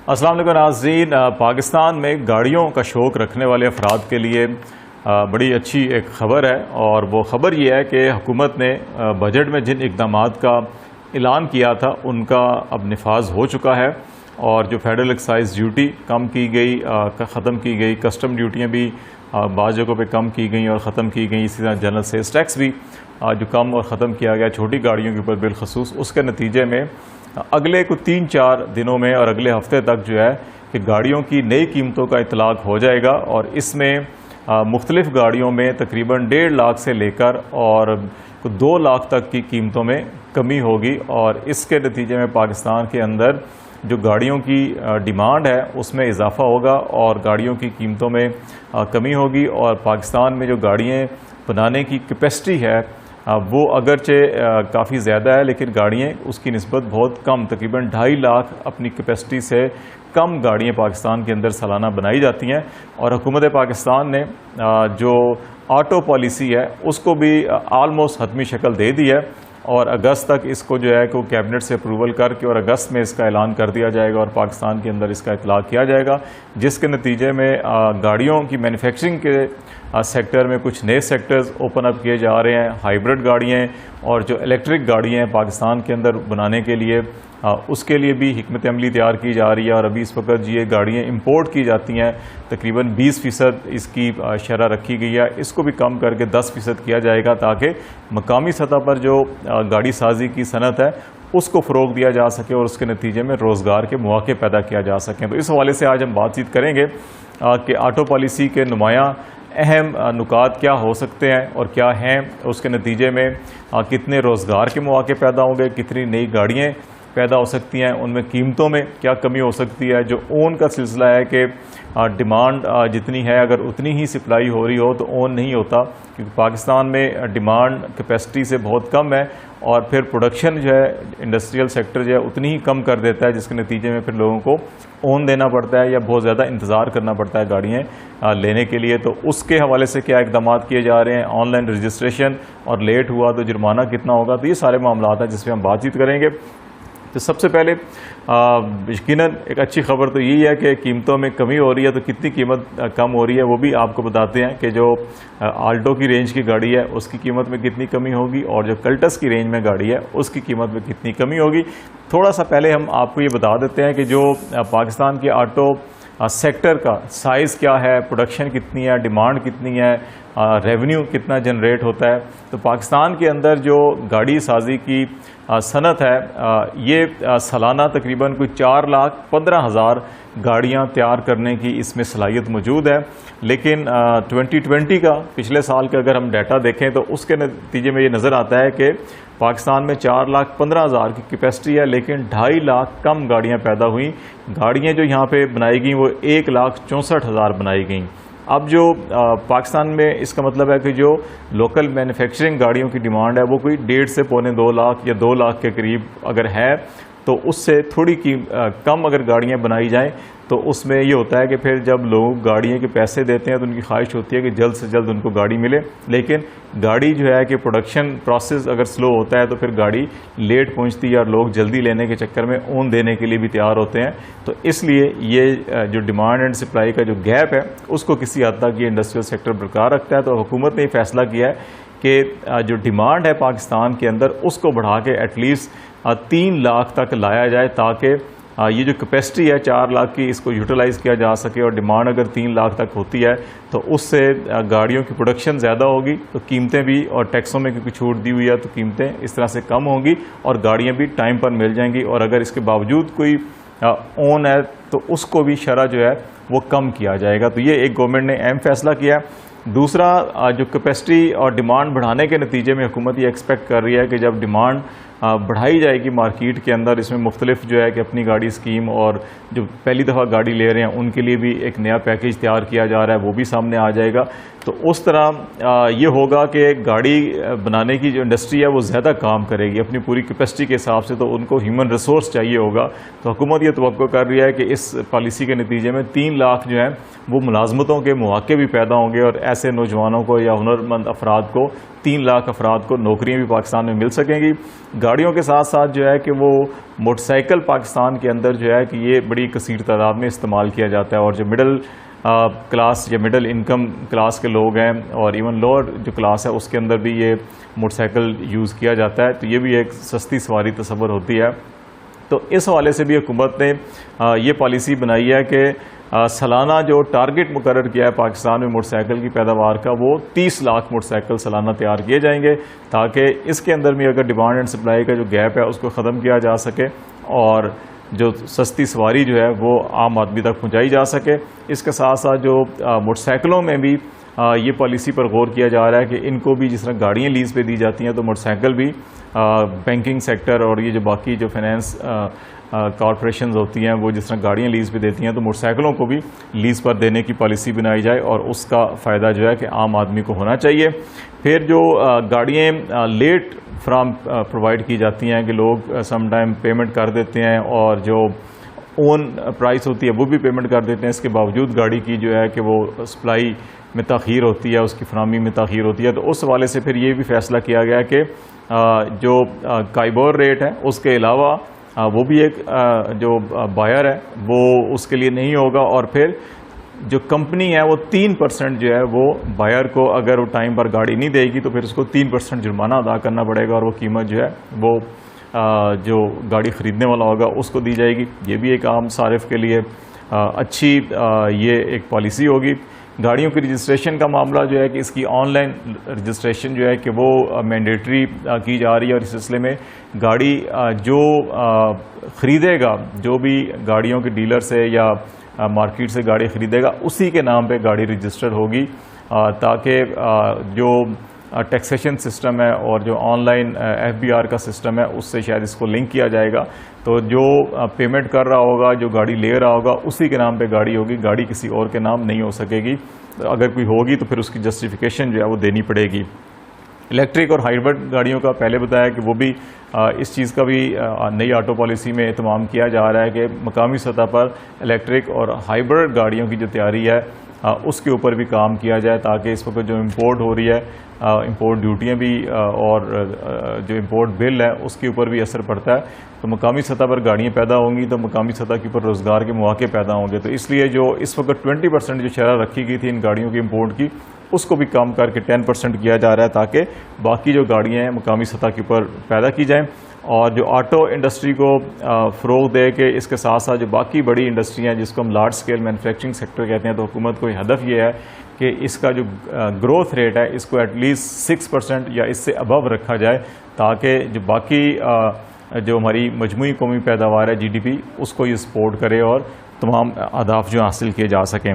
السلام علیکم ناظرین، پاکستان میں گاڑیوں کا شوق رکھنے والے افراد کے لیے بڑی اچھی ایک خبر ہے، اور وہ خبر یہ ہے کہ حکومت نے بجٹ میں جن اقدامات کا اعلان کیا تھا ان کا اب نفاذ ہو چکا ہے، اور جو فیڈرل ایکسائز ڈیوٹی کم کی گئی، ختم کی گئی، کسٹم ڈیوٹیاں بھی بعض جگہوں پہ کم کی گئیں اور ختم کی گئیں، اسی طرح جنرل سیلز ٹیکس بھی جو کم اور ختم کیا گیا چھوٹی گاڑیوں کے اوپر بالخصوص، اس کے نتیجے میں اگلے کو 3-4 دنوں میں اور اگلے ہفتے تک جو ہے کہ گاڑیوں کی نئی قیمتوں کا اطلاق ہو جائے گا، اور اس میں مختلف گاڑیوں میں تقریباً 1.5 لاکھ سے لے کر اور 2 لاکھ تک کی قیمتوں میں کمی ہوگی، اور اس کے نتیجے میں پاکستان کے اندر جو گاڑیوں کی ڈیمانڈ ہے اس میں اضافہ ہوگا اور گاڑیوں کی قیمتوں میں کمی ہوگی، اور پاکستان میں جو گاڑیاں بنانے کی کیپیسٹی ہے وہ اگرچہ کافی زیادہ ہے، لیکن گاڑیاں اس کی نسبت بہت کم، تقریباً 2.5 لاکھ اپنی کیپیسٹی سے کم گاڑیاں پاکستان کے اندر سالانہ بنائی جاتی ہیں، اور حکومت پاکستان نے جو آٹو پالیسی ہے اس کو بھی آلموسٹ حتمی شکل دے دی ہے، اور اگست تک اس کو جو ہے کہ وہ کیبنٹ سے اپروول کر کے اور اگست میں اس کا اعلان کر دیا جائے گا اور پاکستان کے اندر اس کا اطلاق کیا جائے گا، جس کے نتیجے میں گاڑیوں کی مینوفیکچرنگ کے سیکٹر میں کچھ نئے سیکٹرز اوپن اپ کیے جا رہے ہیں، ہائیبرڈ گاڑیاں اور جو الیکٹرک گاڑیاں ہیں پاکستان کے اندر بنانے کے لیے اس کے لیے بھی حکمت عملی تیار کی جا رہی ہے، اور ابھی اس وقت یہ گاڑیاں امپورٹ کی جاتی ہیں، تقریباً 20% اس کی شرح رکھی گئی ہے، اس کو بھی کم کر کے 10% کیا جائے گا تاکہ مقامی سطح پر جو گاڑی سازی کی صنعت ہے اس کو فروغ دیا جا سکے اور اس کے نتیجے میں روزگار کے مواقع پیدا کیا جا سکیں۔ تو اس حوالے سے آج ہم بات چیت کریں گے کہ آٹو پالیسی کے نمایاں اہم نکات کیا ہو سکتے ہیں اور کیا ہیں، اس کے نتیجے میں کتنے روزگار کے مواقع پیدا ہوں گے، کتنی نئی گاڑیاں پیدا ہو سکتی ہیں، ان میں قیمتوں میں کیا کمی ہو سکتی ہے، جو اون کا سلسلہ ہے کہ ڈیمانڈ جتنی ہے اگر اتنی ہی سپلائی ہو رہی ہو تو اون نہیں ہوتا، کیونکہ پاکستان میں ڈیمانڈ کیپیسٹی سے بہت کم ہے، اور پھر پروڈکشن جو ہے انڈسٹریل سیکٹر جو ہے اتنی ہی کم کر دیتا ہے، جس کے نتیجے میں پھر لوگوں کو اون دینا پڑتا ہے یا بہت زیادہ انتظار کرنا پڑتا ہے گاڑیاں لینے کے لیے۔ تو اس کے حوالے سے کیا اقدامات کیے جا رہے ہیں، آن لائن رجسٹریشن اور لیٹ ہوا تو جرمانہ کتنا ہوگا، تو یہ سارے معاملات ہیں جس پہ ہم بات چیت کریں گے۔ تو سب سے پہلے یقیناً ایک اچھی خبر تو یہی ہے کہ قیمتوں میں کمی ہو رہی ہے، تو کتنی قیمت کم ہو رہی ہے وہ بھی آپ کو بتاتے ہیں کہ جو آلٹو کی رینج کی گاڑی ہے اس کی قیمت میں کتنی کمی ہوگی، اور جو کلٹس کی رینج میں گاڑی ہے اس کی قیمت میں کتنی کمی ہوگی۔ تھوڑا سا پہلے ہم آپ کو یہ بتا دیتے ہیں کہ جو پاکستان کی آٹو سیکٹر کا سائز کیا ہے، پروڈکشن کتنی ہے، ڈیمانڈ کتنی ہے، ریونیو کتنا جنریٹ ہوتا ہے۔ تو پاکستان کے اندر جو گاڑی سازی کی صنعت ہے یہ سالانہ تقریباً کوئی 4,15,000 گاڑیاں تیار کرنے کی اس میں صلاحیت موجود ہے، لیکن 2020 کا پچھلے سال کا اگر ہم ڈیٹا دیکھیں تو اس کے نتیجے میں یہ نظر آتا ہے کہ پاکستان میں 4,15,000 کی کیپیسٹی ہے، لیکن 2.5 لاکھ کم گاڑیاں پیدا ہوئیں۔ گاڑیاں جو یہاں پہ بنائی گئیں وہ 1,64,000 بنائی گئیں۔ اب جو پاکستان میں اس کا مطلب ہے کہ جو لوکل مینوفیکچرنگ گاڑیوں کی ڈیمانڈ ہے وہ کوئی 1.5 سے 1.25 لاکھ یا 2 لاکھ کے قریب اگر ہے، تو اس سے تھوڑی کم اگر گاڑیاں بنائی جائیں تو اس میں یہ ہوتا ہے کہ پھر جب لوگ گاڑیوں کے پیسے دیتے ہیں تو ان کی خواہش ہوتی ہے کہ جلد سے جلد ان کو گاڑی ملے، لیکن گاڑی جو ہے کہ پروڈکشن پروسیس اگر سلو ہوتا ہے تو پھر گاڑی لیٹ پہنچتی ہے، اور لوگ جلدی لینے کے چکر میں اون دینے کے لیے بھی تیار ہوتے ہیں۔ تو اس لیے یہ جو ڈیمانڈ اینڈ سپلائی کا جو گیپ ہے اس کو کسی حد تک یہ انڈسٹریل سیکٹر برقرار رکھتا ہے۔ تو حکومت نے یہ فیصلہ کیا ہے کہ جو ڈیمانڈ ہے پاکستان کے اندر اس کو بڑھا کے ایٹ لیسٹ 3 لاکھ تک لایا جائے، تاکہ یہ جو کیپیسٹی ہے 4 لاکھ کی اس کو یوٹیلائز کیا جا سکے، اور ڈیمانڈ اگر 3 لاکھ تک ہوتی ہے تو اس سے گاڑیوں کی پروڈکشن زیادہ ہوگی، تو قیمتیں بھی، اور ٹیکسوں میں کیونکہ چھوٹ دی ہوئی ہے تو قیمتیں اس طرح سے کم ہوں گی اور گاڑیاں بھی ٹائم پر مل جائیں گی، اور اگر اس کے باوجود کوئی اون ہے تو اس کو بھی شرح جو ہے وہ کم کیا جائے گا۔ تو یہ ایک گورنمنٹ نے اہم فیصلہ کیا ہے۔ دوسرا، جو کیپیسٹی اور ڈیمانڈ بڑھانے کے نتیجے میں حکومت یہ ایکسپیکٹ کر رہی ہے کہ جب ڈیمانڈ بڑھائی جائے گی مارکیٹ کے اندر، اس میں مختلف جو ہے کہ اپنی گاڑی اسکیم اور جو پہلی دفعہ گاڑی لے رہے ہیں ان کے لیے بھی ایک نیا پیکیج تیار کیا جا رہا ہے، وہ بھی سامنے آ جائے گا۔ تو اس طرح یہ ہوگا کہ گاڑی بنانے کی جو انڈسٹری ہے وہ زیادہ کام کرے گی اپنی پوری کیپیسٹی کے حساب سے، تو ان کو ہیومن ریسورس چاہیے ہوگا۔ تو حکومت یہ توقع کر رہی ہے کہ اس پالیسی کے نتیجے میں 3 لاکھ جو ہیں وہ ملازمتوں کے مواقع بھی پیدا ہوں گے، اور ایسے نوجوانوں کو یا ہنرمند افراد کو 3 لاکھ افراد کو نوکریاں بھی پاکستان میں مل سکیں گی۔ گاڑیوں کے ساتھ ساتھ جو ہے کہ وہ موٹر سائیکل پاکستان کے اندر جو ہے کہ یہ بڑی کثیر تعداد میں استعمال کیا جاتا ہے، اور جو مڈل کلاس یا مڈل انکم کلاس کے لوگ ہیں اور ایون لوور جو کلاس ہے اس کے اندر بھی یہ موٹر سائیکل یوز کیا جاتا ہے، تو یہ بھی ایک سستی سواری تصور ہوتی ہے۔ تو اس حوالے سے بھی حکومت نے یہ پالیسی بنائی ہے کہ سالانہ جو ٹارگٹ مقرر کیا ہے پاکستان میں موٹر سائیکل کی پیداوار کا، وہ 30 لاکھ موٹر سائیکل سالانہ تیار کیے جائیں گے، تاکہ اس کے اندر بھی اگر ڈیمانڈ اینڈ سپلائی کا جو گیپ ہے اس کو ختم کیا جا سکے اور جو سستی سواری جو ہے وہ عام آدمی تک پہنچائی جا سکے۔ اس کے ساتھ ساتھ جو موٹر سائیکلوں میں بھی یہ پالیسی پر غور کیا جا رہا ہے کہ ان کو بھی جس طرح گاڑیاں لیز پہ دی جاتی ہیں تو موٹر سائیکل بھی بینکنگ سیکٹر اور یہ جو باقی جو فائنینس کارپوریشنز ہوتی ہیں وہ جس طرح گاڑیاں لیز پہ دیتی ہیں تو موٹر سائیکلوں کو بھی لیز پر دینے کی پالیسی بنائی جائے، اور اس کا فائدہ جو ہے کہ عام آدمی کو ہونا چاہیے۔ پھر جو گاڑیاں لیٹ پرووائڈ کی جاتی ہیں کہ لوگ سم ٹائم پیمنٹ کر دیتے ہیں اور جو اون پرائس ہوتی ہے وہ بھی پیمنٹ کر دیتے ہیں، اس کے باوجود گاڑی کی جو ہے کہ وہ سپلائی میں تاخیر ہوتی ہے، اس کی فراہمی میں تاخیر ہوتی ہے، تو اس حوالے سے پھر یہ بھی فیصلہ کیا گیا کہ جو کائبور ریٹ ہے اس کے علاوہ وہ بھی ایک جو بائر ہے وہ اس کے لیے نہیں ہوگا، اور پھر جو کمپنی ہے وہ 3% جو ہے وہ بائر کو اگر وہ ٹائم پر گاڑی نہیں دے گی تو پھر اس کو 3% جرمانہ ادا کرنا پڑے گا، اور وہ قیمت جو ہے وہ جو گاڑی خریدنے والا ہوگا اس کو دی جائے گی۔ یہ بھی ایک عام صارف کے لیے اچھی یہ ایک پالیسی ہوگی۔ گاڑیوں کی رجسٹریشن کا معاملہ جو ہے کہ اس کی آن لائن رجسٹریشن جو ہے کہ وہ مینڈیٹری کی جا رہی ہے، اور اس سلسلے میں گاڑی جو خریدے گا، جو بھی گاڑیوں کے ڈیلر سے یا مارکیٹ سے گاڑی خریدے گا اسی کے نام پہ گاڑی رجسٹر ہوگی، تاکہ جو ٹیکسیشن سسٹم ہے اور جو آن لائن FBR کا سسٹم ہے اس سے شاید اس کو لنک کیا جائے گا، تو جو پیمنٹ کر رہا ہوگا، جو گاڑی لے رہا ہوگا اسی کے نام پہ گاڑی ہوگی، گاڑی کسی اور کے نام نہیں ہو سکے گی۔ اگر کوئی ہوگی تو پھر اس کی جسٹیفیکیشن جو ہے وہ دینی پڑے گی۔ الیکٹرک اور ہائیبرڈ گاڑیوں کا پہلے بتایا کہ وہ بھی اس چیز کا بھی نئی آٹو پالیسی میں اہتمام کیا جا رہا ہے کہ مقامی سطح پر الیکٹرک اور ہائیبرڈ گاڑیوں کی جو تیاری ہے اس کے اوپر بھی کام کیا جائے، تاکہ اس وقت جو امپورٹ ہو رہی ہے، امپورٹ ڈیوٹیاں بھی اور جو امپورٹ بل ہے اس کے اوپر بھی اثر پڑتا ہے، تو مقامی سطح پر گاڑیاں پیدا ہوں گی تو مقامی سطح کے اوپر روزگار کے مواقع پیدا ہوں گے۔ تو اس لیے جو اس وقت 20% جو شرح رکھی گئی تھی ان گاڑیوں کی امپورٹ کی، اس کو بھی کم کر کے 10% کیا جا رہا ہے، تاکہ باقی جو گاڑیاں ہیں مقامی سطح کے اوپر پیدا کی جائیں، اور جو آٹو انڈسٹری کو فروغ دے کے اس کے ساتھ ساتھ جو باقی بڑی انڈسٹریاں ہیں جس کو ہم لارج سکیل مینوفیکچرنگ سیکٹر کہتے ہیں، تو حکومت کو ہدف یہ ہے کہ اس کا جو گروتھ ریٹ ہے اس کو ایٹ لیسٹ 6% یا اس سے ابو رکھا جائے، تاکہ جو باقی جو ہماری مجموعی قومی پیداوار ہے GDP اس کو یہ سپورٹ کرے اور تمام اہداف جو حاصل کیے جا سکیں۔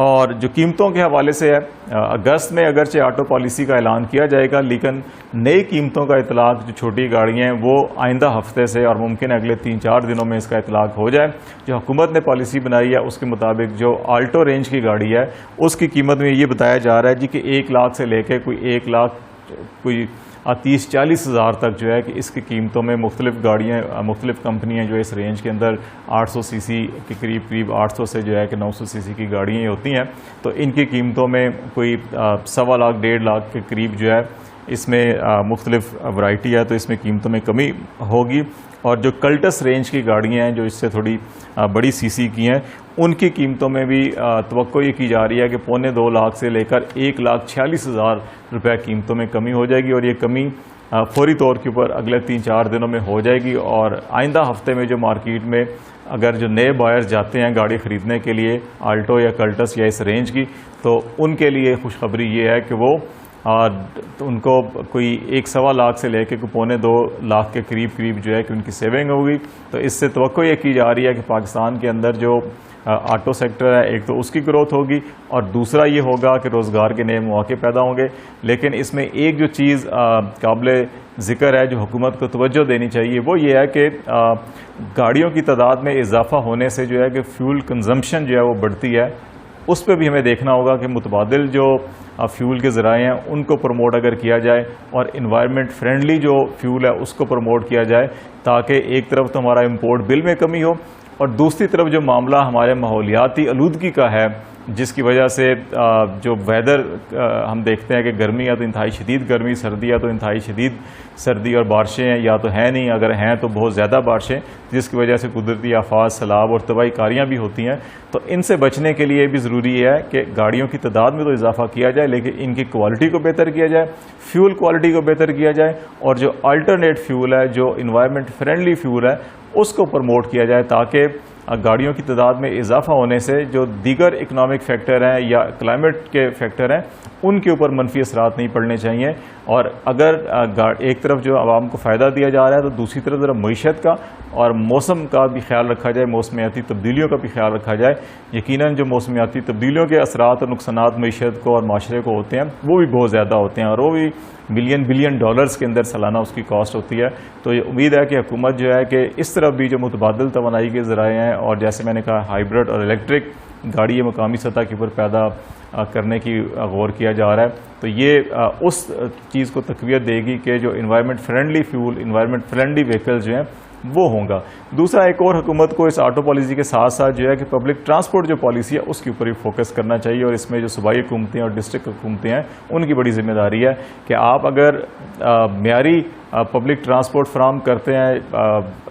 اور جو قیمتوں کے حوالے سے ہے، اگست میں اگرچہ آٹو پالیسی کا اعلان کیا جائے گا، لیکن نئی قیمتوں کا اطلاق جو چھوٹی گاڑیاں ہیں وہ آئندہ ہفتے سے اور ممکن ہے اگلے 3-4 دنوں میں اس کا اطلاق ہو جائے۔ جو حکومت نے پالیسی بنائی ہے اس کے مطابق جو آلٹو رینج کی گاڑی ہے اس کی قیمت میں یہ بتایا جا رہا ہے جی کہ 1 لاکھ سے لے کے کوئی 1 لاکھ کوئی 30-40 ہزار تک جو ہے کہ اس کی قیمتوں میں مختلف گاڑیاں، مختلف کمپنیاں جو اس رینج کے اندر 800 cc کے قریب 800 سے جو ہے کہ 900 cc کی گاڑیاں ہوتی ہیں، تو ان کی قیمتوں میں کوئی 1.25 لاکھ 1.5 لاکھ کے قریب جو ہے اس میں مختلف ورائٹی ہے، تو اس میں قیمتوں میں کمی ہوگی۔ اور جو کلٹس رینج کی گاڑیاں ہیں جو اس سے تھوڑی بڑی CC کی ہیں ان کی قیمتوں میں بھی توقع یہ کی جا رہی ہے کہ 1.25 لاکھ سے لے کر 1,46,000 روپے قیمتوں میں کمی ہو جائے گی، اور یہ کمی فوری طور کے اوپر اگلے 3-4 دنوں میں ہو جائے گی۔ اور آئندہ ہفتے میں جو مارکیٹ میں اگر جو نئے بائر جاتے ہیں گاڑی خریدنے کے لیے آلٹو یا کلٹس یا اس رینج کی، تو ان کے لیے خوشخبری یہ ہے کہ وہ ان کو کوئی 1.25 لاکھ سے لے کے 1.25 لاکھ کے قریب جو ہے کہ ان کی سیونگ ہوگی۔ تو اس سے توقع یہ کی جا رہی ہے کہ پاکستان کے اندر جو آٹو سیکٹر ہے ایک تو اس کی گروتھ ہوگی، اور دوسرا یہ ہوگا کہ روزگار کے نئے مواقع پیدا ہوں گے۔ لیکن اس میں ایک جو چیز قابل ذکر ہے جو حکومت کو توجہ دینی چاہیے وہ یہ ہے کہ گاڑیوں کی تعداد میں اضافہ ہونے سے جو ہے کہ فیول کنزمپشن جو ہے وہ بڑھتی ہے، اس پہ بھی ہمیں دیکھنا ہوگا کہ متبادل جو فیول کے ذرائع ہیں ان کو پروموٹ اگر کیا جائے اور انوائرمنٹ فرینڈلی جو فیول ہے اس کو پروموٹ کیا جائے، تاکہ ایک طرف تو ہمارا امپورٹ بل میں کمی ہو اور دوسری طرف جو معاملہ ہمارے ماحولیاتی آلودگی کا ہے جس کی وجہ سے جو ویدر ہم دیکھتے ہیں کہ گرمی یا تو انتہائی شدید گرمی، سردی یا تو انتہائی شدید سردی، اور بارشیں یا تو ہیں نہیں، اگر ہیں تو بہت زیادہ بارشیں، جس کی وجہ سے قدرتی آفات، سیلاب اور تباہی کاریاں بھی ہوتی ہیں۔ تو ان سے بچنے کے لیے بھی ضروری ہے کہ گاڑیوں کی تعداد میں تو اضافہ کیا جائے، لیکن ان کی کوالٹی کو بہتر کیا جائے، فیول کوالٹی کو بہتر کیا جائے، اور جو الٹرنیٹ فیول ہے، جو انوائرمنٹ فرینڈلی فیول ہے، اس کو پروموٹ کیا جائے، تاکہ گاڑیوں کی تعداد میں اضافہ ہونے سے جو دیگر اکنامک فیکٹر ہیں یا کلائمیٹ کے فیکٹر ہیں ان کے اوپر منفی اثرات نہیں پڑنے چاہیے۔ اور اگر ایک طرف جو عوام کو فائدہ دیا جا رہا ہے تو دوسری طرف ذرا معیشت کا اور موسم کا بھی خیال رکھا جائے، موسمیاتی تبدیلیوں کا بھی خیال رکھا جائے۔ یقیناً جو موسمیاتی تبدیلیوں کے اثرات اور نقصانات معیشت کو اور معاشرے کو ہوتے ہیں وہ بھی بہت زیادہ ہوتے ہیں، اور وہ بھی بلین ڈالرز کے اندر سالانہ اس کی کاسٹ ہوتی ہے۔ تو یہ امید ہے کہ حکومت جو ہے کہ اس طرف بھی جو متبادل توانائی کے ذرائع ہیں، اور جیسے میں نے کہا ہائیبرڈ اور الیکٹرک گاڑی مقامی سطح کے اوپر پیدا کرنے کی غور کیا جا رہا ہے، تو یہ اس چیز کو تقویت دے گی کہ جو environment friendly fuel, environment friendly vehicles جو ہیں وہ ہوں گا۔ دوسرا، ایک اور حکومت کو اس آٹو پالیسی کے ساتھ ساتھ جو ہے کہ پبلک ٹرانسپورٹ جو پالیسی ہے اس کے اوپر بھی فوکس کرنا چاہیے، اور اس میں جو صوبائی حکومتیں اور ڈسٹرکٹ حکومتیں ہیں ان کی بڑی ذمہ داری ہے کہ آپ اگر معیاری پبلک ٹرانسپورٹ فراہم کرتے ہیں،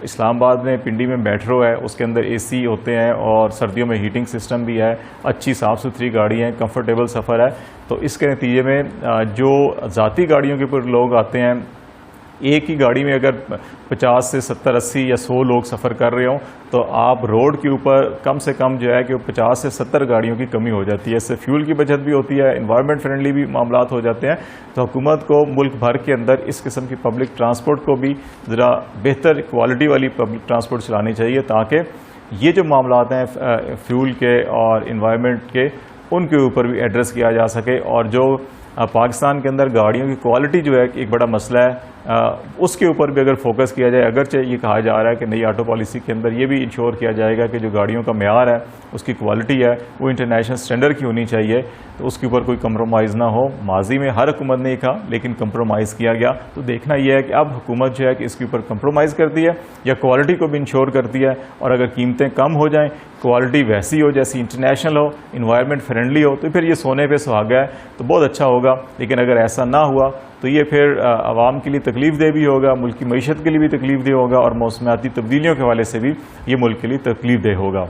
اسلام آباد میں پنڈی میں میٹرو ہے، اس کے اندر اے سی ہوتے ہیں اور سردیوں میں ہیٹنگ سسٹم بھی ہے، اچھی صاف ستھری گاڑی ہیں، کمفرٹیبل سفر ہے، تو اس کے نتیجے میں جو ذاتی گاڑیوں کے اوپر لوگ آتے ہیں، ایک ہی گاڑی میں اگر 50 سے 70 80 یا 100 لوگ سفر کر رہے ہوں تو آپ روڈ کے اوپر کم سے کم جو ہے کہ 50 سے 70 گاڑیوں کی کمی ہو جاتی ہے۔ اس سے فیول کی بچت بھی ہوتی ہے، انوائرمنٹ فرینڈلی بھی معاملات ہو جاتے ہیں۔ تو حکومت کو ملک بھر کے اندر اس قسم کی پبلک ٹرانسپورٹ کو بھی ذرا بہتر کوالٹی والی پبلک ٹرانسپورٹ چلانی چاہیے، تاکہ یہ جو معاملات ہیں فیول کے اور انوائرمنٹ کے، ان کے اوپر بھی ایڈریس کیا جا سکے۔ اور جو پاکستان کے اندر گاڑیوں کی کوالٹی جو ہے ایک بڑا مسئلہ ہے، اس کے اوپر بھی اگر فوکس کیا جائے، اگرچہ یہ کہا جا رہا ہے کہ نئی آٹو پالیسی کے اندر یہ بھی انشور کیا جائے گا کہ جو گاڑیوں کا معیار ہے، اس کی کوالٹی ہے، وہ انٹرنیشنل سٹینڈرڈ کی ہونی چاہیے، تو اس کے اوپر کوئی کمپرومائز نہ ہو۔ ماضی میں ہر حکومت نے کہا لیکن کمپرومائز کیا گیا، تو دیکھنا یہ ہے کہ اب حکومت جو ہے کہ اس کے اوپر کمپرومائز کرتی ہے یا کوالٹی کو بھی انشور کرتی ہے، اور اگر قیمتیں کم ہو جائیں، کوالٹی ویسی ہو جیسی انٹرنیشنل ہو، انوائرمنٹ فرینڈلی ہو، تو پھر یہ سونے پہ سہاگا ہے، تو بہت اچھا ہوگا۔ لیکن اگر ایسا نہ ہوا تو یہ پھر عوام کے لیے تکلیف دہ بھی ہوگا، ملک کی معیشت کے لیے بھی تکلیف دہ ہوگا، اور موسمیاتی تبدیلیوں کے حوالے سے بھی یہ ملک کے لیے تکلیف دہ ہوگا۔